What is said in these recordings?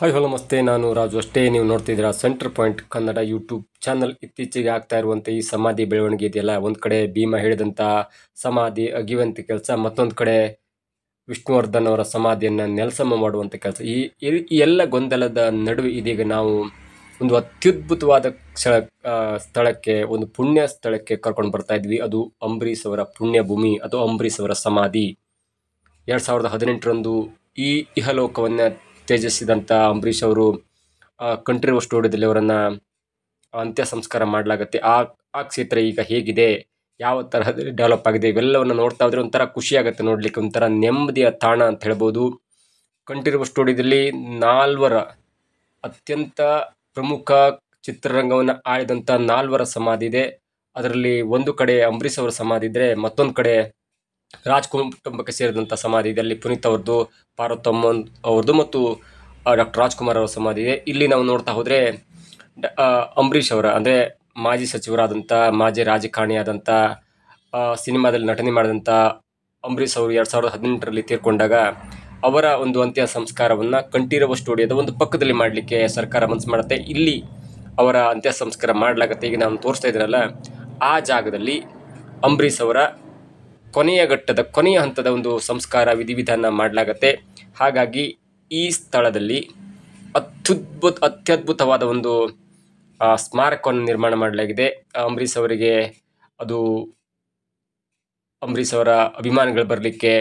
Hi hello ನಮಸ್ತೆ, ನಾನು ರಾಜು. ಅಷ್ಟೇ ನೀವು ನೋಡ್ತಿದ್ದೀರಾ centre point Kannada YouTube channel. ಇತ್ತೀಚೆಗೆ ಆಗ್ತಾ ಇರುವಂಥ ಈ ಸಮಾಧಿ ಬೆಳವಣಿಗೆ ಇದೆಯಲ್ಲ, ಒಂದು ಕಡೆ ಭೀಮ ಹೇಳಿದಂಥ ಸಮಾಧಿ ಅಗಿಯುವಂಥ ಕೆಲಸ, ಮತ್ತೊಂದು ಕಡೆ ವಿಷ್ಣುವರ್ಧನ್ ಅವರ ಸಮಾಧಿಯನ್ನು ನೆಲಸಮ ಮಾಡುವಂಥ ಕೆಲಸ. ಈ ಎಲ್ಲ ಗೊಂದಲದ ನಡುವೆ ಇದೀಗ ನಾವು ಒಂದು ಅತ್ಯದ್ಭುತವಾದ ಸ್ಥಳಕ್ಕೆ, ಒಂದು ಪುಣ್ಯ ಸ್ಥಳಕ್ಕೆ ಕರ್ಕೊಂಡು ಬರ್ತಾ ಇದ್ವಿ. ಅದು ಅಂಬರೀಷ್ ಅವರ ಪುಣ್ಯ ಭೂಮಿ, ಅದು ಅಂಬರೀಷ್ ಅವರ ಸಮಾಧಿ. 2018ರಂದು ಈ ಇಹಲೋಕವನ್ನು ತ್ಯಜಿಸಿದಂಥ ಅಂಬರೀಷ್ ಅವರು ಕಂಠೀರವ ಸ್ಟುಡಿಯೋದಲ್ಲಿ ಅವರನ್ನು ಅಂತ್ಯ ಸಂಸ್ಕಾರ ಮಾಡಲಾಗತ್ತೆ. ಆ ಕ್ಷೇತ್ರ ಈಗ ಹೇಗಿದೆ, ಯಾವ ತರಹದಲ್ಲಿ ಡೆವಲಪ್ ಆಗಿದೆ, ಇವೆಲ್ಲವನ್ನು ನೋಡ್ತಾ ಹೋದ್ರೆ ಒಂಥರ ಖುಷಿ ಆಗುತ್ತೆ ನೋಡಲಿಕ್ಕೆ, ಒಂಥರ ನೆಮ್ಮದಿಯ ತಾಣ ಅಂತ ಹೇಳ್ಬೋದು. ಕಂಠೀರವ ಸ್ಟುಡಿಯೋದಲ್ಲಿ 4 ಅತ್ಯಂತ ಪ್ರಮುಖ ಚಿತ್ರರಂಗವನ್ನು ಆಳಿದಂಥ 4 ಸಮಾಧಿ ಇದೆ. ಅದರಲ್ಲಿ ಒಂದು ಕಡೆ ಅಂಬರೀಷ್ ಅವರ ಸಮಾಧಿ ಇದ್ದರೆ, ಮತ್ತೊಂದು ಕಡೆ ರಾಜ್ ಕುಟುಂಬಕ್ಕೆ ಸೇರಿದಂಥ ಸಮಾಧಿ ಇದೆ. ಅಲ್ಲಿ ಪುನೀತ್ ಅವ್ರದ್ದು, ಪಾರ್ವತಮ್ಮ ಅವ್ರದ್ದು ಮತ್ತು ಡಾಕ್ಟರ್ ರಾಜ್ಕುಮಾರ್ ಅವರ ಸಮಾಧಿ ಇದೆ. ಇಲ್ಲಿ ನಾವು ನೋಡ್ತಾ ಹೋದರೆ ಅಂಬರೀಷ್ ಅವರ, ಅಂದರೆ ಮಾಜಿ ಸಚಿವರಾದಂಥ, ಮಾಜಿ ರಾಜಕಾರಣಿಯಾದಂಥ, ಸಿನಿಮಾದಲ್ಲಿ ನಟನೆ ಮಾಡಿದಂಥ ಅಂಬರೀಷ್ ಅವರು 2018ರಲ್ಲಿ ತೀರ್ಕೊಂಡಾಗ ಅವರ ಒಂದು ಅಂತ್ಯ ಸಂಸ್ಕಾರವನ್ನು ಕಂಠೀರವ ಸ್ಟುಡಿಯೋದ ಒಂದು ಪಕ್ಕದಲ್ಲಿ ಮಾಡಲಿಕ್ಕೆ ಸರ್ಕಾರ ಮನಸ್ಸು ಮಾಡುತ್ತೆ. ಇಲ್ಲಿ ಅವರ ಅಂತ್ಯ ಸಂಸ್ಕಾರ ಮಾಡಲಾಗತ್ತೆ. ಈಗ ನಾನು ತೋರಿಸ್ತಾ ಇದ್ದೀನಲ್ಲ, ಆ ಜಾಗದಲ್ಲಿ ಅಂಬರೀಷ್ ಅವರ ಕೊನೆಯ ಹಂತದ ಒಂದು ಸಂಸ್ಕಾರ ವಿಧಿವಿಧಾನ ಮಾಡಲಾಗತ್ತೆ. ಹಾಗಾಗಿ ಈ ಸ್ಥಳದಲ್ಲಿ ಅತ್ಯದ್ಭುತವಾದ ಒಂದು ಸ್ಮಾರಕವನ್ನು ನಿರ್ಮಾಣ ಮಾಡಲಾಗಿದೆ ಅಂಬರೀಷ್ ಅವರಿಗೆ. ಅದು ಅಂಬರೀಷ್ ಅವರ ಅಭಿಮಾನಿಗಳು ಬರಲಿಕ್ಕೆ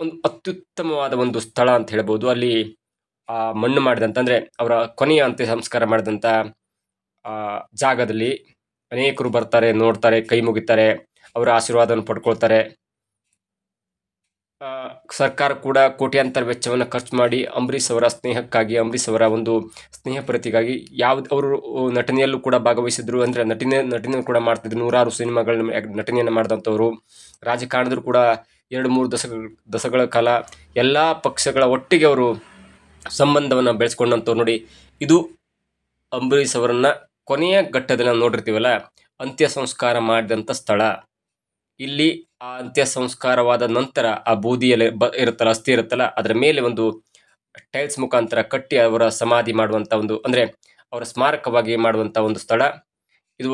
ಒಂದು ಅತ್ಯುತ್ತಮವಾದ ಒಂದು ಸ್ಥಳ ಅಂತ ಹೇಳ್ಬೋದು. ಅಲ್ಲಿ ಮಣ್ಣು ಮಾಡಿದಂಥ, ಅಂದರೆ ಅವರ ಕೊನೆಯ ಅಂತ್ಯ ಸಂಸ್ಕಾರ ಮಾಡಿದಂಥ ಜಾಗದಲ್ಲಿ ಅನೇಕರು ಬರ್ತಾರೆ, ನೋಡ್ತಾರೆ, ಕೈ ಮುಗಿತಾರೆ, ಅವರ ಆಶೀರ್ವಾದವನ್ನು ಪಡ್ಕೊಳ್ತಾರೆ. ಸರ್ಕಾರ ಕೂಡ ಕೋಟ್ಯಾಂತರ ವೆಚ್ಚವನ್ನು ಖರ್ಚು ಮಾಡಿ ಅಂಬರೀಷ್ ಅವರ ಸ್ನೇಹಕ್ಕಾಗಿ, ಅಂಬರೀಷ್ ಅವರ ಒಂದು ಸ್ನೇಹ ಪ್ರೀತಿಗಾಗಿ ಅವರು ನಟನೆಯಲ್ಲೂ ಕೂಡ ಭಾಗವಹಿಸಿದ್ರು. ಅಂದರೆ ನಟನೆ ಕೂಡ ಮಾಡ್ತಿದ್ರು. 100 ಸಿನಿಮಾಗಳ ನಟನೆಯನ್ನು ಮಾಡಿದಂಥವ್ರು. ರಾಜಕಾರಣದ್ರು ಕೂಡ 2-3 ದಶಕಗಳ ಕಾಲ ಎಲ್ಲ ಪಕ್ಷಗಳ ಒಟ್ಟಿಗೆ ಅವರು ಸಂಬಂಧವನ್ನು ಬೆಳೆಸ್ಕೊಂಡಂಥವ್ರು. ನೋಡಿ, ಇದು ಅಂಬರೀಷ್ ಅವರನ್ನು ಕೊನೆಯ ಘಟ್ಟದಲ್ಲಿ ನಾವು ನೋಡಿರ್ತೀವಲ್ಲ, ಅಂತ್ಯ ಸಂಸ್ಕಾರ ಮಾಡಿದಂಥ ಸ್ಥಳ. ಇಲ್ಲಿ ಆ ಅಂತ್ಯ ಸಂಸ್ಕಾರವಾದ ನಂತರ ಆ ಬೂದಿಯಲ್ಲಿ ಇರುತ್ತಲ್ಲ, ಅಸ್ಥಿ ಇರುತ್ತಲ್ಲ, ಅದರ ಮೇಲೆ ಒಂದು ಟೈಲ್ಸ್ ಮುಖಾಂತರ ಕಟ್ಟಿ ಅವರ ಸಮಾಧಿ ಮಾಡುವಂಥ ಒಂದು, ಅಂದರೆ ಅವರ ಸ್ಮಾರಕವಾಗಿ ಮಾಡುವಂಥ ಒಂದು ಸ್ಥಳ ಇದು.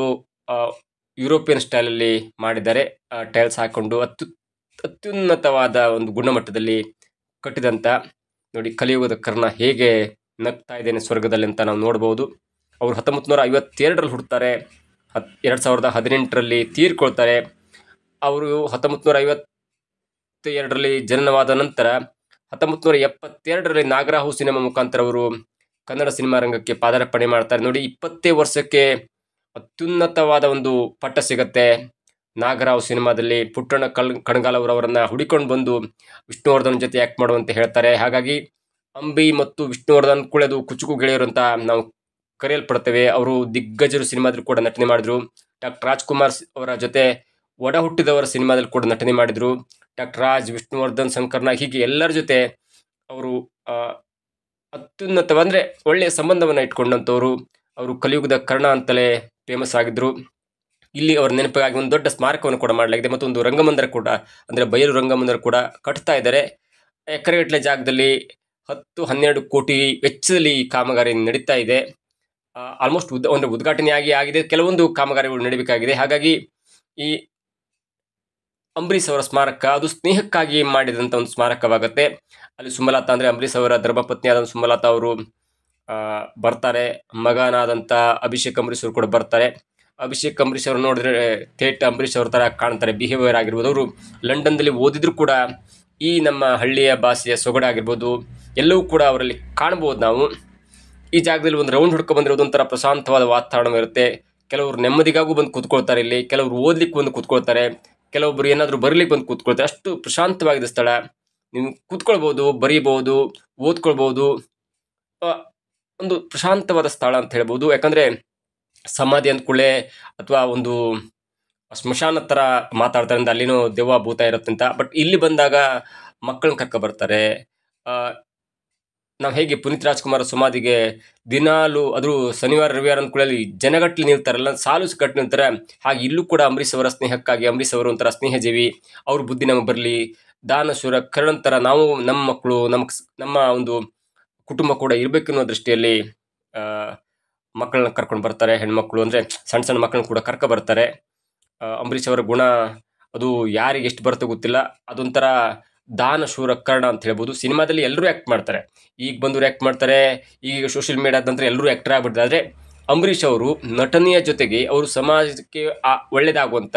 ಯುರೋಪಿಯನ್ ಸ್ಟೈಲಲ್ಲಿ ಮಾಡಿದ್ದಾರೆ, ಟೈಲ್ಸ್ ಹಾಕೊಂಡು ಅತ್ಯುನ್ನತವಾದ ಒಂದು ಗುಣಮಟ್ಟದಲ್ಲಿ ಕಟ್ಟಿದಂಥ. ನೋಡಿ, ಕಲಿಯುಗದ ಕರ್ಣ ಹೇಗೆ ನಗ್ತಾ ಇದ್ದೇನೆ ಸ್ವರ್ಗದಲ್ಲಿ ಅಂತ ನಾವು ನೋಡ್ಬೋದು. ಅವರು 1952ರಲ್ಲಿ ಹುಡ್ತಾರೆ, 2018ರಲ್ಲಿ ತೀರ್ಕೊಳ್ತಾರೆ. ಅವರು 1952ರಲ್ಲಿ ಜನನವಾದ ನಂತರ 1972ರಲ್ಲಿ ನಾಗರಾಹು ಸಿನಿಮಾ ಮುಖಾಂತರ ಅವರು ಕನ್ನಡ ಸಿನಿಮಾ ರಂಗಕ್ಕೆ ಪಾದಾರ್ಪಣೆ ಮಾಡ್ತಾರೆ. ನೋಡಿ, 20 ವರ್ಷಕ್ಕೆ ಅತ್ಯುನ್ನತವಾದ ಒಂದು ಪಟ್ಟ ಸಿಗತ್ತೆ. ನಾಗರಾವ್ ಸಿನಿಮಾದಲ್ಲಿ ಪುಟ್ಟಣ್ಣ ಕಣಗಾಲ್ ಅವರನ್ನು ಹುಡಿಕೊಂಡು ಬಂದು ವಿಷ್ಣುವರ್ಧನ್ ಜೊತೆ ಆ್ಯಕ್ಟ್ ಮಾಡುವಂತೆ ಹೇಳ್ತಾರೆ. ಹಾಗಾಗಿ ಅಂಬಿ ಮತ್ತು ವಿಷ್ಣುವರ್ಧನ್ ಕುಳೆದು ಕುಚುಕು ಗೆಳೆಯರು ಅಂತ ನಾವು ಕರೆಯಲ್ಪಡ್ತೇವೆ. ಅವರು ದಿಗ್ಗಜರು ಸಿನಿಮಾದಲ್ಲಿ ಕೂಡ ನಟನೆ ಮಾಡಿದ್ರು. ಡಾಕ್ಟರ್ ರಾಜ್ಕುಮಾರ್ ಅವರ ಜೊತೆ ಒಡ ಹುಟ್ಟಿದವರ ಸಿನಿಮಾದಲ್ಲಿ ಕೂಡ ನಟನೆ ಮಾಡಿದರು. ಡಾಕ್ಟರ್ ರಾಜ್, ವಿಷ್ಣುವರ್ಧನ್, ಶಂಕರ್ನಾಗ್, ಹೀಗೆ ಎಲ್ಲರ ಜೊತೆ ಅವರು ಅತ್ಯುನ್ನತ, ಅಂದರೆ ಒಳ್ಳೆಯ ಸಂಬಂಧವನ್ನು ಇಟ್ಕೊಂಡಂಥವ್ರು. ಅವರು ಕಲಿಯುಗದ ಕರ್ಣ ಅಂತಲೇ ಫೇಮಸ್ ಆಗಿದ್ದರು. ಇಲ್ಲಿ ಅವರ ನೆನಪಿಗಾಗಿ ಒಂದು ದೊಡ್ಡ ಸ್ಮಾರಕವನ್ನು ಕೂಡ ಮಾಡಲಾಗಿದೆ. ಮತ್ತೊಂದು ರಂಗಮಂದಿರ ಕೂಡ, ಅಂದರೆ ಬಯಲು ರಂಗಮಂದಿರ ಕೂಡ ಕಟ್ತಾ ಇದ್ದಾರೆ. ಎಕರೆಗಟ್ಟಲೆ ಜಾಗದಲ್ಲಿ 10-12 ಕೋಟಿ ವೆಚ್ಚದಲ್ಲಿ ಕಾಮಗಾರಿ ನಡೀತಾ ಇದೆ. ಆಲ್ಮೋಸ್ಟ್ ಒಂದು ಉದ್ಘಾಟನೆ ಆಗಿದೆ, ಕೆಲವೊಂದು ಕಾಮಗಾರಿಗಳು ನಡೀಬೇಕಾಗಿದೆ. ಹಾಗಾಗಿ ಈ ಅಂಬರೀಷ್ ಅವರ ಸ್ಮಾರಕ ಅದು ಸ್ನೇಹಕ್ಕಾಗಿ ಮಾಡಿದಂಥ ಒಂದು ಸ್ಮಾರಕವಾಗುತ್ತೆ. ಅಲ್ಲಿ ಸುಮಲತಾ, ಅಂದರೆ ಅಂಬರೀಷ್ ಅವರ ಧರ್ಮಪತ್ನಿಯಾದ ಸುಮಲತಾ ಅವರು ಬರ್ತಾರೆ. ಮಗನಾದಂಥ ಅಭಿಷೇಕ್ ಅಂಬರೀಷ್ ಅವರು ಕೂಡ ಬರ್ತಾರೆ. ಅಭಿಷೇಕ್ ಅಂಬರೀಷ್ ಅವರು ನೋಡಿದ್ರೆ ಥೇಟ್ ಅಂಬರೀಷ್ ಅವ್ರ ಥರ ಕಾಣ್ತಾರೆ, ಬಿಹೇವಿಯರ್ ಆಗಿರ್ಬೋದು. ಅವರು ಲಂಡನ್ದಲ್ಲಿ ಓದಿದ್ರು ಕೂಡ ಈ ನಮ್ಮ ಹಳ್ಳಿಯ ಭಾಷೆಯ ಸೊಗಡಾಗಿರ್ಬೋದು ಎಲ್ಲವೂ ಕೂಡ ಅವರಲ್ಲಿ ಕಾಣ್ಬೋದು ನಾವು. ಈ ಜಾಗದಲ್ಲಿ ಒಂದು ರೌಂಡ್ ಹುಡ್ಕೊಂಡ್ಬಂದ್ರೆ ಒಂಥರ ಪ್ರಶಾಂತವಾದ ವಾತಾವರಣವಿರುತ್ತೆ. ಕೆಲವರು ನೆಮ್ಮದಿಗಾಗೂ ಬಂದು ಕೂತ್ಕೊಳ್ತಾರೆ ಇಲ್ಲಿ, ಕೆಲವರು ಓದ್ಲಿಕ್ಕೆ ಬಂದು ಕೂತ್ಕೊಳ್ತಾರೆ, ಕೆಲವೊಬ್ಬರು ಏನಾದರೂ ಬರೀಲಿಕ್ಕೆ ಬಂದು ಕೂತ್ಕೊಳ್ತಾರೆ. ಅಷ್ಟು ಪ್ರಶಾಂತವಾಗಿದೆ ಸ್ಥಳ. ನೀವು ಕೂತ್ಕೊಳ್ಬೋದು, ಬರೀಬೋದು, ಓದ್ಕೊಳ್ಬೋದು. ಒಂದು ಪ್ರಶಾಂತವಾದ ಸ್ಥಳ ಅಂತ ಹೇಳ್ಬೋದು. ಯಾಕಂದರೆ ಸಮಾಧಿ ಅಂದ್ಕೊಳ್ಳೆ ಅಥವಾ ಒಂದು ಸ್ಮಶಾನ ಥರ ಮಾತಾಡ್ತಾರೆ, ಅಂದರೆ ಅಲ್ಲಿನೂ ದೆವ್ವ ಭೂತ ಇರುತ್ತೆ ಅಂತ. ಬಟ್ ಇಲ್ಲಿ ಬಂದಾಗ ಮಕ್ಕಳನ್ನ ಕರ್ಕೊ ಬರ್ತಾರೆ. ನಾವು ಹೇಗೆ ಪುನೀತ್ ರಾಜ್ಕುಮಾರ್ ಸಮಾಧಿಗೆ ದಿನಾಲು ಅದ್ರ ಶನಿವಾರ ರವಿವಾರ ಅಂದ್ಕೊಳ್ಳಿ ಜನಗಟ್ಟಲೆ ನಿಲ್ತಾರಲ್ಲ, ಸಾಲು ಕಟ್ಟು ನಿಲ್ತಾರೆ. ಹಾಗೆ ಇಲ್ಲೂ ಕೂಡ ಅಂಬರೀಷ್ ಅವರ ಸ್ನೇಹಕ್ಕಾಗಿ, ಅಂಬರೀಷ್ ಅವರು ಒಂಥರ ಸ್ನೇಹಜೀವಿ, ಅವ್ರ ಬುದ್ಧಿ ನಮಗೆ ಬರಲಿ, ದಾನಶೂರ ಕರ್ಣಂತರ ನಾವು ನಮ್ಮ ಮಕ್ಕಳು ನಮ್ಮ ಒಂದು ಕುಟುಂಬ ಕೂಡ ಇರಬೇಕು ಅನ್ನೋ ದೃಷ್ಟಿಯಲ್ಲಿ ಮಕ್ಕಳನ್ನ ಕರ್ಕೊಂಡು ಬರ್ತಾರೆ. ಹೆಣ್ಮಕ್ಳು ಅಂದರೆ ಸಣ್ಣ ಸಣ್ಣ ಮಕ್ಕಳನ್ನ ಕೂಡ ಕರ್ಕೊ ಬರ್ತಾರೆ. ಅಂಬರೀಷ್ ಅವರ ಗುಣ ಅದು ಯಾರಿಗೆ ಎಷ್ಟು ಬರುತ್ತೋ ಗೊತ್ತಿಲ್ಲ. ಅದೊಂಥರ ದಾನ ಶೂರ ಕರ್ಣ ಅಂತ ಹೇಳ್ಬೋದು. ಸಿನಿಮಾದಲ್ಲಿ ಎಲ್ಲರೂ ಆ್ಯಕ್ಟ್ ಮಾಡ್ತಾರೆ, ಈಗ ಬಂದು ಆ್ಯಕ್ಟ್ ಮಾಡ್ತಾರೆ, ಈಗ ಸೋಷಿಯಲ್ ಮೀಡಿಯಾದ ನಂತರ ಎಲ್ಲರೂ ಆ್ಯಕ್ಟರ್ ಆಗ್ಬಿಡ್ತಾರೆ. ಆದರೆ ಅಂಬರೀಷ್ ಅವರು ನಟನೆಯ ಜೊತೆಗೆ ಅವರು ಸಮಾಜಕ್ಕೆ ಒಳ್ಳೆಯದಾಗುವಂಥ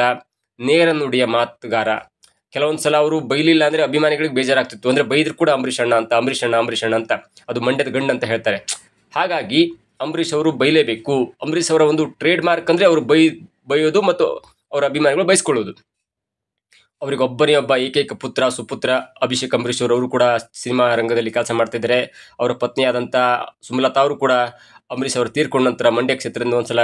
ನೇರ ನುಡಿಯ ಮಾತುಗಾರ. ಕೆಲವೊಂದು ಸಲ ಅವರು ಬೈಲಿಲ್ಲ ಅಂದರೆ ಅಭಿಮಾನಿಗಳಿಗೆ ಬೇಜಾರಾಗ್ತಿತ್ತು. ಅಂದರೆ ಬೈದ್ರು ಕೂಡ ಅಂಬರೀಷ್ ಅಣ್ಣ ಅಂತ, ಅಂಬರೀಷ್ ಅಣ್ಣ ಅಂತ, ಅದು ಮಂಡ್ಯದ ಗಂಡು ಅಂತ ಹೇಳ್ತಾರೆ. ಹಾಗಾಗಿ ಅಂಬರೀಷ್ ಅವರು ಬೈಲೇಬೇಕು. ಅಂಬರೀಷ್ ಅವರ ಒಂದು ಟ್ರೇಡ್ ಮಾರ್ಕ್ ಅಂದರೆ ಅವರು ಬೈಯೋದು ಮತ್ತು ಅವರ ಅಭಿಮಾನಿಗಳು ಬಯಸ್ಕೊಳ್ಳೋದು. ಅವರಿಗೊಬ್ಬನೇ ಒಬ್ಬ ಏಕೈಕ ಪುತ್ರ ಸುಪುತ್ರ ಅಭಿಷೇಕ್ ಅಂಬರೀಷ್ ಅವರು ಕೂಡ ಸಿನಿಮಾ ರಂಗದಲ್ಲಿ ಕೆಲಸ ಮಾಡ್ತಿದ್ದಾರೆ. ಅವರ ಪತ್ನಿಯಾದಂಥ ಸುಮಲತಾ ಅವರು ಕೂಡ ಅಂಬರೀಷ್ ಅವರು ತೀರ್ಕೊಂಡ ನಂತರ ಮಂಡ್ಯ ಕ್ಷೇತ್ರದಿಂದ ಒಂದ್ಸಲ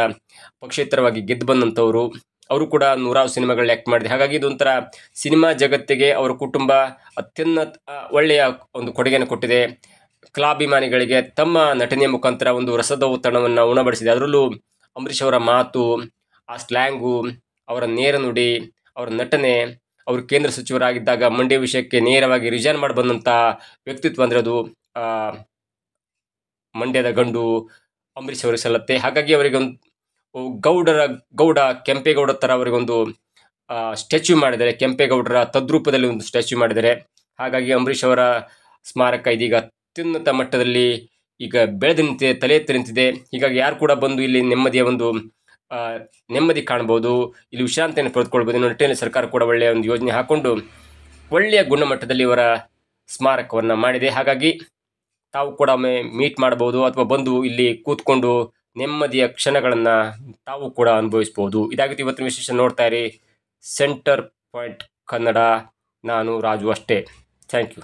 ಪಕ್ಷೇತರವಾಗಿ ಗೆದ್ದು ಬಂದಂಥವರು. ಅವರು ಕೂಡ 100 ಸಿನಿಮಾಗಳಲ್ಲಿ ಆ್ಯಕ್ಟ್ ಮಾಡಿದೆ. ಹಾಗಾಗಿ ಇದೊಂಥರ ಸಿನಿಮಾ ಜಗತ್ತಿಗೆ ಅವರ ಕುಟುಂಬ ಅತ್ಯುನ್ನತ ಒಳ್ಳೆಯ ಒಂದು ಕೊಡುಗೆಯನ್ನು ಕೊಟ್ಟಿದೆ. ಕಲಾಭಿಮಾನಿಗಳಿಗೆ ತಮ್ಮ ನಟನೆಯ ಮುಖಾಂತರ ಒಂದು ರಸದೌತಣವನ್ನು ಉಣಬಡಿಸಿದೆ. ಅದರಲ್ಲೂ ಅಂಬರೀಷ್ ಅವರ ಮಾತು, ಆ ಸ್ಲ್ಯಾಂಗು, ಅವರ ನೇರ ನುಡಿ, ಅವರ ನಟನೆ, ಅವರು ಕೇಂದ್ರ ಸಚಿವರಾಗಿದ್ದಾಗ ಮಂಡ್ಯ ವಿಷಯಕ್ಕೆ ನೇರವಾಗಿ ರಿಜೈನ್ ಮಾಡಿ ಬಂದಂಥ ವ್ಯಕ್ತಿತ್ವ ಅಂದರೆ ಅದು ಮಂಡ್ಯದ ಗಂಡು ಅಂಬರೀಷ್ ಅವರಿಗೆ ಸಲ್ಲತ್ತೆ. ಹಾಗಾಗಿ ಅವರಿಗೊಂದು ಗೌಡ ಕೆಂಪೇಗೌಡ ಥರ ಅವರಿಗೊಂದು ಸ್ಟ್ಯಾಚ್ಯೂ ಮಾಡಿದ್ದಾರೆ. ಕೆಂಪೇಗೌಡರ ತದ್ರೂಪದಲ್ಲಿ ಒಂದು ಸ್ಟ್ಯಾಚ್ಯೂ ಮಾಡಿದ್ದಾರೆ. ಹಾಗಾಗಿ ಅಂಬರೀಷ್ ಅವರ ಸ್ಮಾರಕ ಇದೀಗ ಅತ್ಯುನ್ನತ ಮಟ್ಟದಲ್ಲಿ ಈಗ ಬೆಳೆದು ನಿಂತಿದೆ, ತಲೆ ಎತ್ತಿ ನಿಂತಿದೆ. ಹೀಗಾಗಿ ಯಾರು ಕೂಡ ಬಂದು ಇಲ್ಲಿ ನೆಮ್ಮದಿ ಕಾಣ್ಬೋದು, ಇಲ್ಲಿ ವಿಶ್ರಾಂತಿಯನ್ನು ಪಡೆದುಕೊಳ್ಬೋದು. ಇನ್ನು ನಿಟ್ಟಿನಲ್ಲಿ ಸರ್ಕಾರ ಕೂಡ ಒಳ್ಳೆಯ ಒಂದು ಯೋಜನೆ ಹಾಕ್ಕೊಂಡು ಒಳ್ಳೆಯ ಗುಣಮಟ್ಟದಲ್ಲಿ ಇವರ ಸ್ಮಾರಕವನ್ನು ಮಾಡಿದೆ. ಹಾಗಾಗಿ ತಾವು ಕೂಡ ಮೀಟ್ ಮಾಡ್ಬೋದು ಅಥವಾ ಬಂದು ಇಲ್ಲಿ ಕೂತ್ಕೊಂಡು ನೆಮ್ಮದಿಯ ಕ್ಷಣಗಳನ್ನು ತಾವು ಕೂಡ ಅನುಭವಿಸ್ಬೋದು. ಇದಾಗಿತ್ತು ಇವತ್ತಿನ ವಿಶೇಷ. ನೋಡ್ತಾ ಇರಿ ಸೆಂಟರ್ ಪಾಯಿಂಟ್ ಕನ್ನಡ. ನಾನು ರಾಜು ಅಷ್ಟೇ. Thank you.